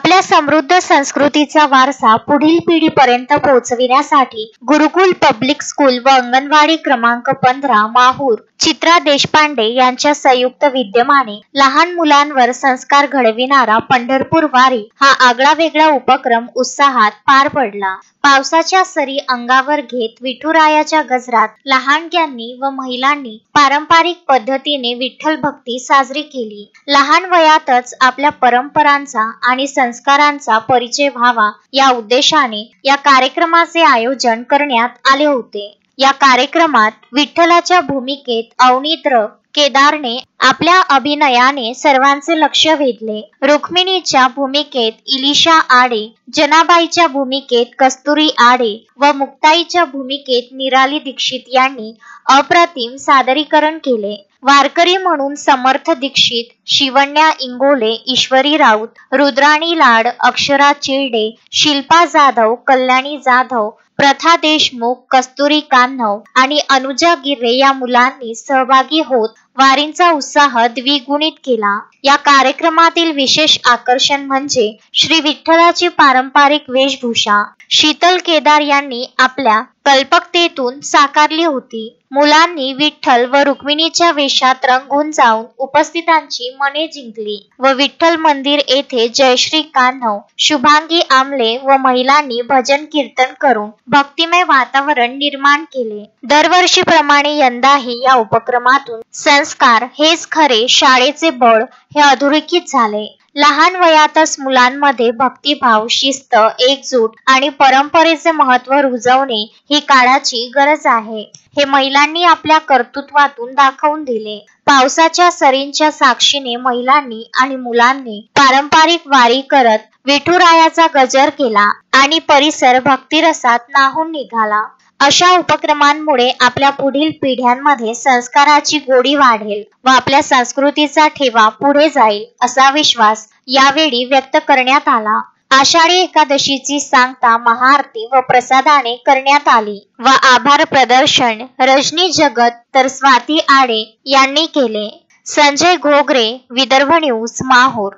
आपल्या समृद्ध संस्कृतीचा वारसा पुढील पिढीपर्यंत पोहोचविण्यासाठी गुरुकुल पब्लिक स्कूल व अंगणवाडी क्रमांक 15 माहूर चित्रा देशपांडे यांच्या संयुक्त विद्यमाने लहान मुलांवर संस्कार घडविणारा पंढरपूर वारी हा आगळा वेगळा उपक्रम उत्साहात पार पडला। पावसाच्या सरी अंगावर घेत विठुरायाच्या गजरात लहानग्यांनी व महिलांनी पारंपरिक पद्धतीने विठ्ठल भक्ती साजरी केली। लहान वयातच आपल्या परंपरांचा आणि संस्कारांचा परिचय व्हावा या उद्देशाने या कार्यक्रमाचे आयोजन करण्यात आले होते। या कार्यक्रमात विठ्ठलाच्या भूमिकेत अवनीद्र केदारने आपल्या अभिनयाने सर्वांचे लक्ष वेधले। रुक्मिणीच्या भूमिकेत इलिशा आडे, जनाबाईच्या भूमिकेत कस्तुरी आडे व मुक्ताईच्या भूमिकेत निराली दीक्षित यांनी अप्रतिम सादरीकरण केले। वारकरी म्हणून समर्थ दीक्षित, शिवण्या इंगोले, ईश्वरी राऊत, रुद्राणी लाड, अक्षरा चिरडे, शिल्पा जाधव, कल्याणी जाधव, प्रथा देशमुख, कस्तुरी कान्हव आणि अनुजा गिर्रे या मुलांनी सहभागी होत वारींचा उत्साह द्विगुणित केला। या कार्यक्रमातील विशेष आकर्षण म्हणजे श्री विठ्ठलाची पारंपरिक वेशभूषा शीतल केदार यांनी आपल्या कल्पकतेतून साकारली होती। मुलांनी विठ्ठल व रुक्मिणीच्या वेशात रंगून जाऊन उपस्थितांची मने जिंकली व विठ्ठल मंदिर येथे जयश्री कान्हव, शुभांगी आमले व महिलांनी भजन कीर्तन करून भक्तिमय वातावरण निर्माण केले। दरवर्षीप्रमाणे यंदाही या उपक्रमातून संस्कार हेच खरे शाळेचे बळ हे अधोरेखित झाले। लहान वयातच मुलांमध्ये भक्तिभाव, शिस्त, एकजूट आणि परंपरेचे महत्त्व रुजवणे ही काळाची गरज आहे, हे महिलांनी आपल्या कर्तृत्वातून दाखवून दिले। पावसाच्या सरींच्या साक्षीने महिलांनी आणि मुलांनी पारंपरिक वारी करत विठुरायाचा गजर केला आणि परिसर भक्तिरसात न्हाऊन निघाला। अशा उपक्रमांमुळे आपल्या पुढील पिढ्यांमध्ये संस्काराची गोडी वाढेल व आपल्या संस्कृतीचा ठेवा पुढे जाईल असा विश्वास यावेळी व्यक्त करण्यात आला। आषाढी एकादशीची सांगता महाआरती व प्रसादाने करण्यात आली व आभार प्रदर्शन रजनी जगत तर स्वाती आडे यांनी केले। संजय घोगरे, विदर्भ न्यूज, माहूर।